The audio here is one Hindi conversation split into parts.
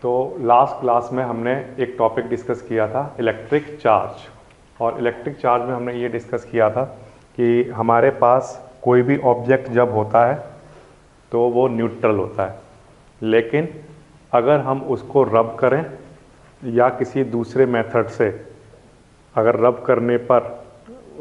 तो लास्ट क्लास में हमने एक टॉपिक डिस्कस किया था इलेक्ट्रिक चार्ज। और इलेक्ट्रिक चार्ज में हमने ये डिस्कस किया था कि हमारे पास कोई भी ऑब्जेक्ट जब होता है तो वो न्यूट्रल होता है, लेकिन अगर हम उसको रब करें या किसी दूसरे मेथड से अगर रब करने पर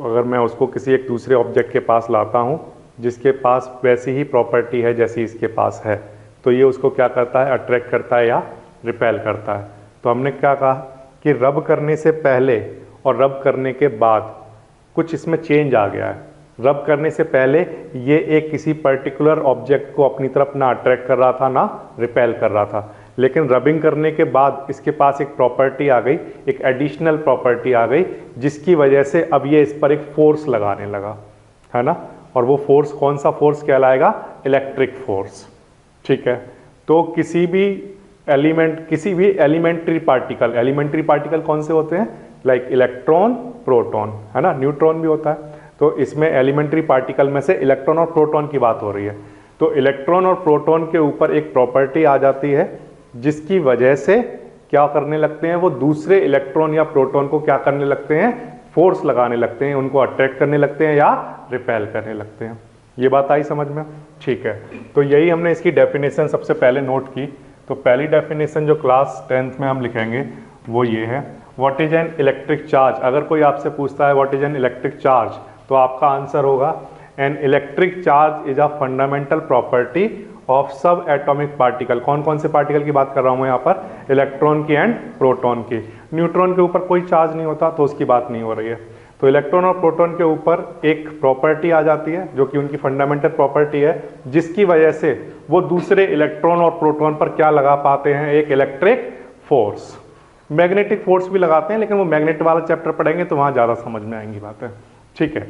अगर मैं उसको किसी एक दूसरे ऑब्जेक्ट के पास लाता हूँ जिसके पास वैसी ही प्रॉपर्टी है जैसी इसके पास है, तो ये उसको क्या करता है, अट्रैक्ट करता है या रिपेल करता है। तो हमने क्या कहा कि रब करने से पहले और रब करने के बाद कुछ इसमें चेंज आ गया है। रब करने से पहले ये एक किसी पर्टिकुलर ऑब्जेक्ट को अपनी तरफ ना अट्रैक्ट कर रहा था ना रिपेल कर रहा था, लेकिन रबिंग करने के बाद इसके पास एक प्रॉपर्टी आ गई, एक एडिशनल प्रॉपर्टी आ गई जिसकी वजह से अब ये इस पर एक फोर्स लगाने लगा, है ना। और वो फोर्स कौन सा फोर्स कहलाएगा? Electric force. ठीक है, तो किसी भी एलिमेंट्री पार्टिकल कौन से होते हैं? लाइक इलेक्ट्रॉन, प्रोटॉन, है ना, न्यूट्रॉन भी होता है। तो इसमें एलिमेंट्री पार्टिकल में से इलेक्ट्रॉन और प्रोटॉन की बात हो रही है। तो इलेक्ट्रॉन और प्रोटॉन के ऊपर एक प्रॉपर्टी आ जाती है जिसकी वजह से क्या करने लगते हैं, वो दूसरे इलेक्ट्रॉन या प्रोटॉन को क्या करने लगते हैं, फोर्स लगाने लगते हैं, उनको अट्रैक्ट करने लगते हैं या रिपेल करने लगते हैं। ये बात आई समझ में? ठीक है, तो यही हमने इसकी डेफिनेशन सबसे पहले नोट की। तो पहली डेफिनेशन जो क्लास 10th में हम लिखेंगे वो ये है, what is an electric charge. अगर कोई आपसे पूछता है what is an electric charge, तो आपका आंसर होगा an electric charge is a fundamental property of सब एटॉमिक पार्टिकल। कौन कौन से पार्टिकल की बात कर रहा हूँ मैं यहाँ पर? इलेक्ट्रॉन की एंड प्रोटॉन की। न्यूट्रॉन के ऊपर कोई चार्ज नहीं होता तो उसकी बात नहीं हो रही है। तो इलेक्ट्रॉन और प्रोटॉन के ऊपर एक प्रॉपर्टी आ जाती है जो कि उनकी फंडामेंटल प्रॉपर्टी है, जिसकी वजह से वो दूसरे इलेक्ट्रॉन और प्रोटॉन पर क्या लगा पाते हैं, एक इलेक्ट्रिक फोर्स। मैग्नेटिक फोर्स भी लगाते हैं, लेकिन वो मैग्नेट वाला चैप्टर पढ़ेंगे तो वहां ज्यादा समझ में आएंगी बातें। ठीक है,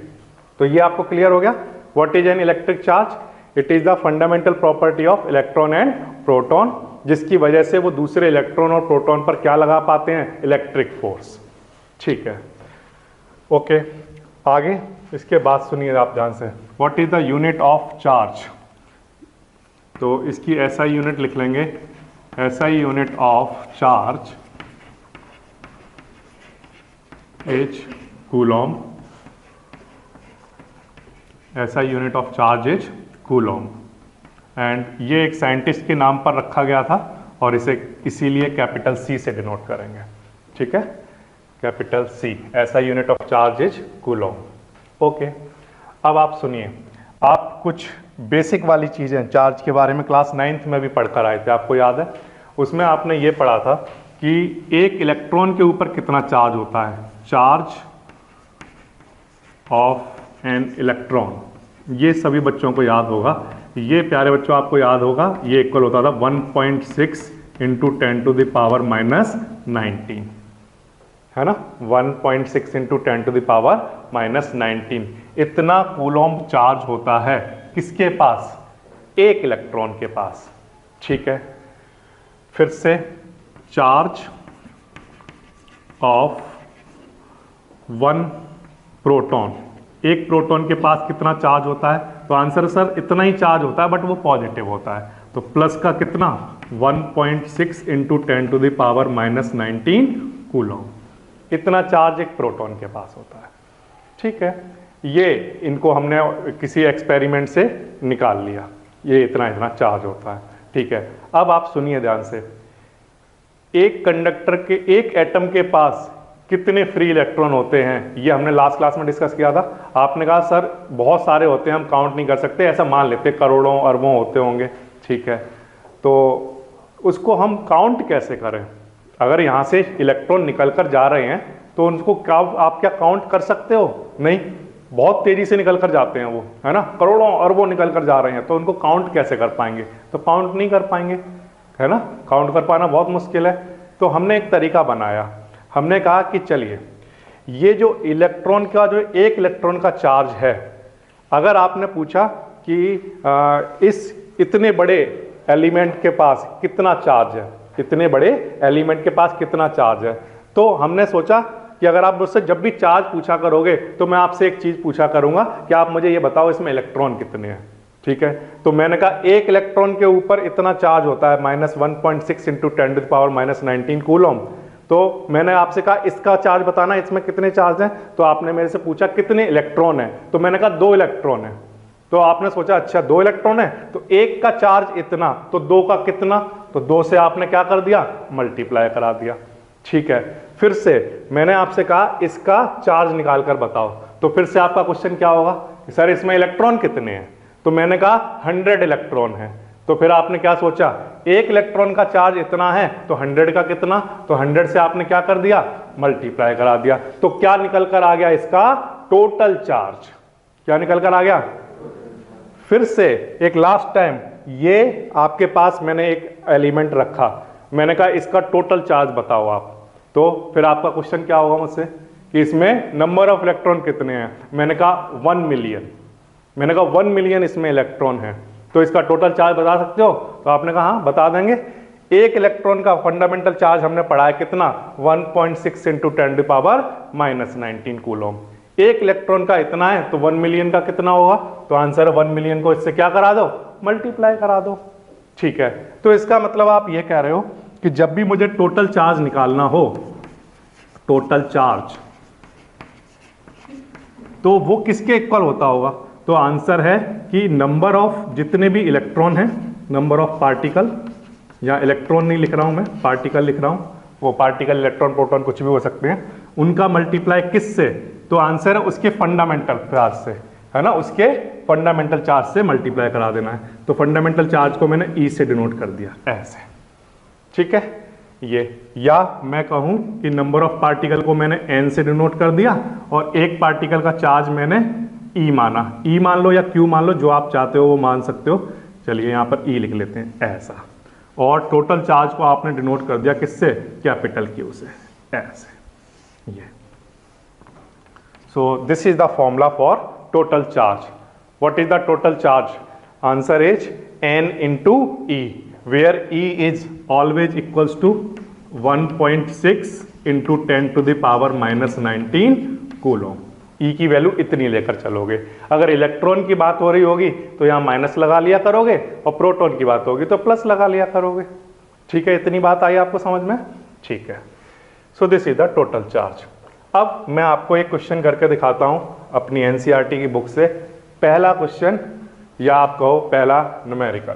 तो ये आपको क्लियर हो गया। What is an electric charge? It is the fundamental property of electron and proton, जिसकी वजह से वो दूसरे इलेक्ट्रॉन और प्रोटॉन पर क्या लगा पाते हैं, इलेक्ट्रिक फोर्स। ठीक है, ओके, आगे इसके बाद सुनिए आप ध्यान से। What is the unit of charge? तो इसकी एसआई यूनिट लिख लेंगे, SI unit of charge is Coulomb. SI unit of charge is Coulomb, and ये एक साइंटिस्ट के नाम पर रखा गया था और इसे इसीलिए कैपिटल सी से डिनोट करेंगे। ठीक है, कैपिटल सी, ऐसा unit of charge is Coulomb. Okay, अब आप सुनिए, आप कुछ बेसिक वाली चीजें चार्ज के बारे में क्लास 9th में भी पढ़कर आए थे, आपको याद है? उसमें आपने ये पढ़ा था कि एक इलेक्ट्रॉन के ऊपर कितना चार्ज होता है, चार्ज ऑफ एन इलेक्ट्रॉन। ये सभी बच्चों को याद होगा, ये प्यारे बच्चों आपको याद होगा, ये इक्वल होता था 1.6 इंटू 10 टू द पावर -19, है ना। 1.6 इंटू 10 टू द पावर -19 इतना कूलॉम चार्ज होता है किसके पास? एक इलेक्ट्रॉन के पास। ठीक है, फिर से चार्ज ऑफ 1 प्रोटॉन, एक प्रोटॉन के पास कितना चार्ज होता है? तो आंसर सर इतना ही चार्ज होता है, बट वो पॉजिटिव होता है। तो प्लस का कितना? 1.6 into 10 to the power -19 coulomb, इतना चार्ज एक प्रोटॉन के पास होता है। ठीक है, ये इनको हमने किसी एक्सपेरिमेंट से निकाल लिया, ये इतना इतना चार्ज होता है। ठीक है, अब आप सुनिए ध्यान से, एक कंडक्टर के, एक एटम के पास कितने फ्री इलेक्ट्रॉन होते हैं, ये हमने लास्ट क्लास में डिस्कस किया था। आपने कहा सर बहुत सारे होते हैं, हम काउंट नहीं कर सकते, ऐसा मान लेते करोड़ों अरबों होते होंगे। ठीक है, तो उसको हम काउंट कैसे करें? अगर यहाँ से इलेक्ट्रॉन निकल कर जा रहे हैं तो उनको आप क्या काउंट कर सकते हो? नहीं, बहुत तेजी से निकल कर जाते हैं वो, है ना, करोड़ों अरबों निकल कर जा रहे हैं, तो उनको काउंट कैसे कर पाएंगे? तो काउंट नहीं कर पाएंगे, है ना, काउंट कर पाना बहुत मुश्किल है। तो हमने एक तरीका बनाया, हमने कहा कि चलिए ये जो इलेक्ट्रॉन का, जो एक इलेक्ट्रॉन का चार्ज है, अगर आपने पूछा कि इस इतने बड़े एलिमेंट के पास कितना चार्ज है, इतने बड़े एलिमेंट के पास कितना चार्ज है, तो हमने सोचा कि अगर आप मुझसे जब भी चार्ज पूछा करोगे तो मैं आपसे एक चीज पूछा करूंगा कि आप मुझे ये बताओ इसमें इलेक्ट्रॉन कितने हैं। ठीक है, तो मैंने कहा एक इलेक्ट्रॉन के ऊपर इतना चार्ज होता है -1.6 इंटू 10⁻⁻19 कूलम। तो मैंने आपसे कहा इसका चार्ज बताना, इसमें कितने चार्ज हैं, तो आपने मेरे से पूछा कितने इलेक्ट्रॉन हैं, तो मैंने कहा 2 इलेक्ट्रॉन है। तो आपने सोचा अच्छा 2 इलेक्ट्रॉन है तो एक का चार्ज इतना, तो 2 का कितना, तो 2 से आपने क्या कर दिया, मल्टीप्लाई करा दिया। ठीक है, फिर से मैंने आपसे कहा इसका चार्ज निकाल कर बताओ, तो फिर से आपका क्वेश्चन क्या होगा, सर इसमें इलेक्ट्रॉन कितने हैं, तो मैंने कहा 100 इलेक्ट्रॉन है। तो फिर आपने क्या सोचा, एक इलेक्ट्रॉन का चार्ज इतना है तो 100 का कितना, तो 100 से आपने क्या कर दिया, मल्टीप्लाई करा दिया। तो क्या निकल कर आ गया, इसका टोटल चार्ज क्या निकल कर आ गया। फिर से एक लास्ट टाइम, ये आपके पास मैंने एक एलिमेंट रखा, मैंने कहा इसका टोटल चार्ज बताओ आप, तो फिर आपका क्वेश्चन क्या होगा मुझसे कि इसमें नंबर ऑफ इलेक्ट्रॉन कितने हैं, मैंने कहा 1 मिलियन, मैंने कहा 1 मिलियन इसमें इलेक्ट्रॉन है, तो इसका टोटल चार्ज बता सकते हो, तो आपने कहा हाँ बता देंगे। एक इलेक्ट्रॉन का फंडामेंटल चार्ज हमने पढ़ा है कितना, 1.6 इंटू 10⁻⁻19 कूलम। एक इलेक्ट्रॉन का इतना है तो 1 मिलियन का कितना होगा, तो आंसर 1 मिलियन को इससे क्या करा दो, मल्टीप्लाई करा दो। ठीक है, तो इसका मतलब आप ये कह रहे हो कि जब भी मुझे टोटल चार्ज निकालना हो, टोटल चार्ज, तो वो किसके इक्वल होता होगा, तो आंसर है कि नंबर ऑफ जितने भी इलेक्ट्रॉन हैं, नंबर ऑफ पार्टिकल, या इलेक्ट्रॉन नहीं लिख रहा हूं मैं, पार्टिकल लिख रहा हूं, वो पार्टिकल इलेक्ट्रॉन प्रोटॉन कुछ भी हो सकते हैं, उनका मल्टीप्लाई किससे, तो आंसर है उसके फंडामेंटल चार्ज से, है ना, उसके फंडामेंटल चार्ज से मल्टीप्लाई करा देना है। तो फंडामेंटल चार्ज को मैंने ई से डिनोट कर दिया ऐसे, ठीक है ये, या मैं कहूं कि नंबर ऑफ पार्टिकल को मैंने एन से डिनोट कर दिया और एक पार्टिकल का चार्ज मैंने ई माना, ई मान लो या क्यू मान लो, जो आप चाहते हो वो मान सकते हो। चलिए यहां पर ई लिख लेते हैं ऐसा, और टोटल चार्ज को आपने डिनोट कर दिया किससे, कैपिटल क्यू से ऐसे ये। So this is the formula for total charge. What is the total charge, answer is n into e, where e is always equals to 1.6 into 10⁻⁻19 coulomb. E की वैल्यू इतनी लेकर चलोगे, अगर इलेक्ट्रॉन की बात हो रही होगी तो यहाँ माइनस लगा लिया करोगे, और प्रोटॉन की बात होगी तो प्लस लगा लिया करोगे। ठीक है, इतनी बात आई आपको समझ में, ठीक है। So this is the total charge. अब मैं आपको एक क्वेश्चन करके दिखाता हूं अपनी एनसीईआरटी की बुक से। पहला क्वेश्चन, या आप कहो पहला न्यूमेरिकल।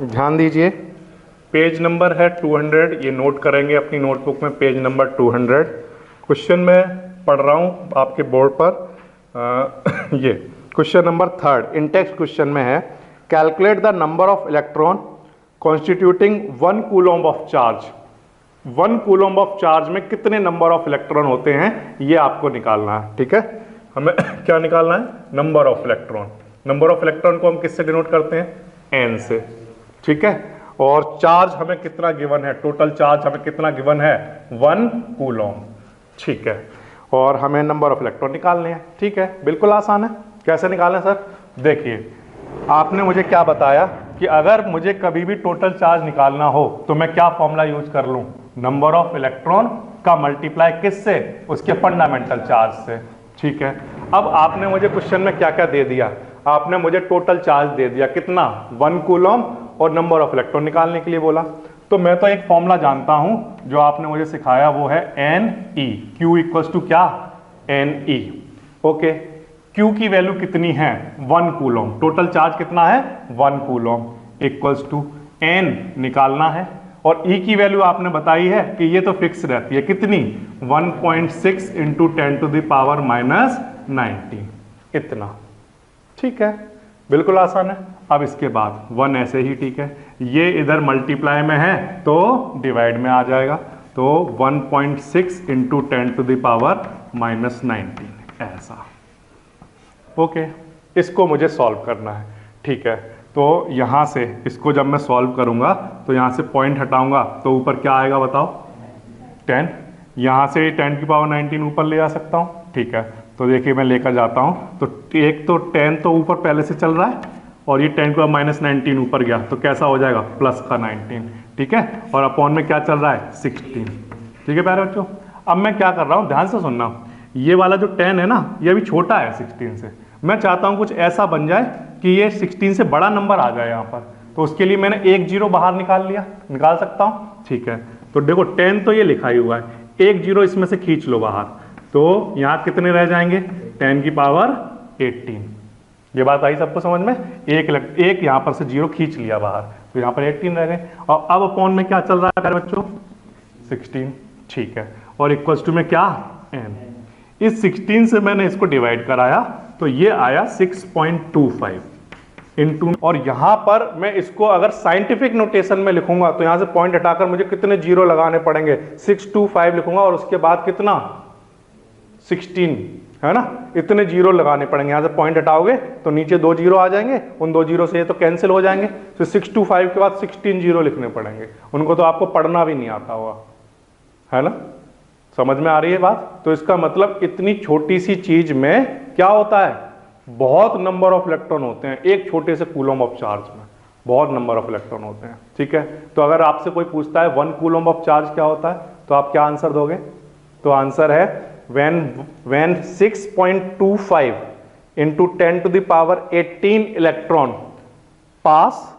ध्यान दीजिए, पेज नंबर है 200, ये नोट करेंगे अपनी नोटबुक में, पेज नंबर 200। क्वेश्चन मैं पढ़ रहा हूँ आपके बोर्ड पर। ये क्वेश्चन नंबर 3 इन टेक्स्ट क्वेश्चन में है, calculate the number of electron constituting 1 coulomb of charge. 1 coulomb of charge में कितने नंबर ऑफ इलेक्ट्रॉन होते हैं, ये आपको निकालना है। ठीक है, हमें क्या निकालना है, number of electron. Number of electron को हम किससे डिनोट करते हैं, एन से। ठीक है, और चार्ज हमें कितना गिवन है, टोटल चार्ज हमें कितना गिवन है, 1 कूलम। ठीक है, और हमें नंबर ऑफ इलेक्ट्रॉन निकालने हैं। ठीक है, बिल्कुल आसान है। कैसे निकालना है सर, देखिए आपने मुझे क्या बताया कि अगर मुझे कभी भी टोटल चार्ज निकालना हो तो मैं क्या फॉर्मूला यूज कर लूं, नंबर ऑफ इलेक्ट्रॉन का मल्टीप्लाई किससे, उसके फंडामेंटल चार्ज से। ठीक है, अब आपने मुझे क्वेश्चन में क्या क्या दे दिया, आपने मुझे टोटल चार्ज दे दिया कितना, 1 कूलम, और नंबर ऑफ इलेक्ट्रॉन निकालने के लिए बोला। तो मैं तो एक फॉर्मूला जानता हूं जो आपने मुझे सिखाया, वो है NE, Q इक्वल्स टू क्या, NE। ओके, Q की वैल्यू कितनी है, 1 कूलम, टोटल चार्ज कितना है, 1 कूलम, इक्वल्स टू N निकालना है, और E की वैल्यू आपने बताई है कि ये तो फिक्स रहती है, कितनी, 1.6 इंटू 10⁻⁻19, इतना। ठीक है, बिल्कुल आसान है। अब इसके बाद 1 ऐसे ही, ठीक है, ये इधर मल्टीप्लाई में है तो डिवाइड में आ जाएगा, तो 1.6 इंटू 10⁻⁻19 ऐसा। ओके, इसको मुझे सॉल्व करना है। ठीक है, तो यहाँ से इसको जब मैं सॉल्व करूँगा तो यहाँ से पॉइंट हटाऊंगा तो ऊपर क्या आएगा बताओ, 10। यहाँ से 10⁻19 ऊपर ले जा सकता हूँ। ठीक है, तो देखिए मैं लेकर जाता हूँ, तो एक तो 10 तो ऊपर पहले से चल रहा है, और ये 10 को -19 ऊपर गया तो कैसा हो जाएगा प्लस का 19, ठीक है। और अपॉन में क्या चल रहा है 16, ठीक है प्यारे बच्चों। अब मैं क्या कर रहा हूँ, ध्यान से सुनना, ये वाला जो 10 है ना ये अभी छोटा है 16 से, मैं चाहता हूँ कुछ ऐसा बन जाए कि ये 16 से बड़ा नंबर आ जाए यहाँ पर, तो उसके लिए मैंने एक जीरो बाहर निकाल लिया, निकाल सकता हूँ, ठीक है। तो देखो 10 तो ये लिखा ही हुआ है, एक जीरो इसमें से खींच लो बाहर, तो यहाँ कितने रह जाएंगे 10 की पावर 18। ये बात आई सबको समझ में, एक यहाँ पर से जीरो खींच लिया बाहर, तो यहाँ पर 18 रह गए। और अब अपॉन में क्या चल रहा है बच्चों 16, ठीक है। और इक्वल्स टू में क्या n, इस 16 से मैंने इसको डिवाइड कराया तो ये आया 6.25 इनटू, और यहां पर मैं इसको अगर साइंटिफिक नोटेशन में लिखूंगा तो यहां से पॉइंट हटाकर मुझे कितने जीरो लगाने पड़ेंगे, 625 लिखूंगा और उसके बाद कितना 16, है ना, इतने जीरो लगाने पड़ेंगे। यहां से पॉइंट हटाओगे तो नीचे 2 जीरो आ जाएंगे, उन 2 जीरो से ये तो कैंसिल हो जाएंगे, तो 625 के बाद 16 जीरो लिखने पड़ेंगे, उनको तो आपको पढ़ना भी नहीं आता होगा, है ना, समझ में आ रही है बात। तो इसका मतलब इतनी छोटी सी चीज में क्या होता है, बहुत नंबर ऑफ इलेक्ट्रॉन होते हैं, एक छोटे से कूलम ऑफ चार्ज में बहुत नंबर ऑफ इलेक्ट्रॉन होते हैं, ठीक है। तो अगर आपसे कोई पूछता है 1 कूलम ऑफ चार्ज क्या होता है, तो आप क्या आंसर दोगे, तो आंसर है when 6.25 into 10 to the power 18 electron pass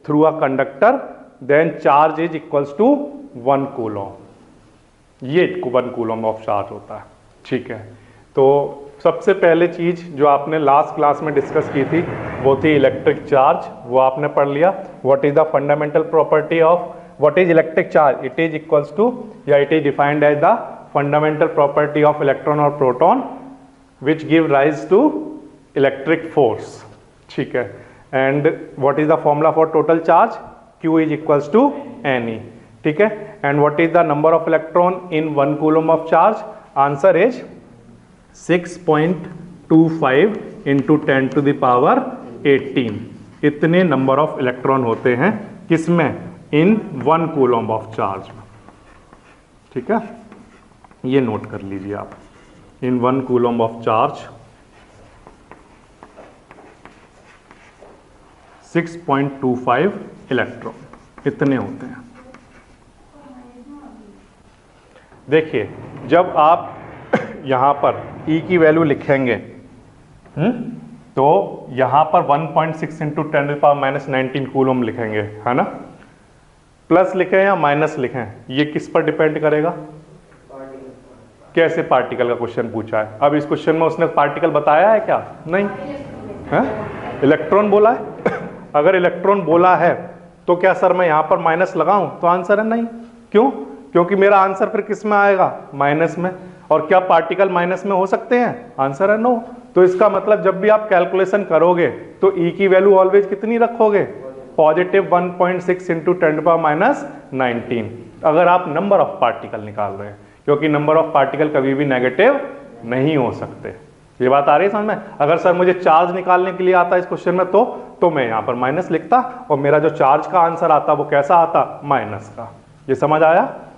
through a conductor, then charge is equals to 1 coulomb। ये 1 कूलम ऑफ चार्ज होता है, ठीक है। तो सबसे पहले चीज जो आपने लास्ट क्लास में डिस्कस की थी वो थी इलेक्ट्रिक चार्ज, वो आपने पढ़ लिया। What is the fundamental property of what is electric charge, it is equals to या it is defined as the fundamental property of electron और proton which give rise to electric force, ठीक है। And what is the formula for total charge, Q is equals to NE, ठीक है। And what is the number of electron in 1 coulomb of charge, answer is 6.25 into 10 to the power 18। इतने नंबर ऑफ इलेक्ट्रॉन होते हैं किसमें, इन 1 कूलम ऑफ चार्ज में, ठीक है। ये नोट कर लीजिए आप, इन 1 कूलम ऑफ चार्ज 6.25 इलेक्ट्रॉन इतने होते हैं। देखिए जब आप यहां पर E की वैल्यू लिखेंगे तो यहां पर 1.6 इंटू 10⁻⁻19 कूलम लिखेंगे, है ना। प्लस लिखें या माइनस लिखें ये किस पर डिपेंड करेगा, कैसे पार्टिकल का क्वेश्चन पूछा है। अब इस क्वेश्चन में उसने पार्टिकल बताया है क्या, नहीं है, इलेक्ट्रॉन बोला है। अगर इलेक्ट्रॉन बोला है तो क्या सर मैं यहां पर माइनस लगाऊं, तो आंसर है नहीं। क्यों, क्योंकि मेरा आंसर फिर किस में आएगा, माइनस में। और क्या पार्टिकल माइनस में हो सकते हैं, आंसर है नो। तो इसका मतलब जब भी आप कैलकुलेशन करोगे तो E की वैल्यू ऑलवेज कितनी रखोगे, पॉजिटिव 1.6 इंटू 10⁻⁻19 अगर आप नंबर ऑफ पार्टिकल निकाल रहे हैं, क्योंकि नंबर ऑफ पार्टिकल कभी भी नेगेटिव नहीं हो सकते। ये बात आ रही है समझ में। अगर सर मुझे चार्ज निकालने के लिए आता इस क्वेश्चन में तो मैं यहाँ पर माइनस लिखता और मेरा जो चार्ज का आंसर आता वो कैसा आता, माइनस का। ये समझ आया।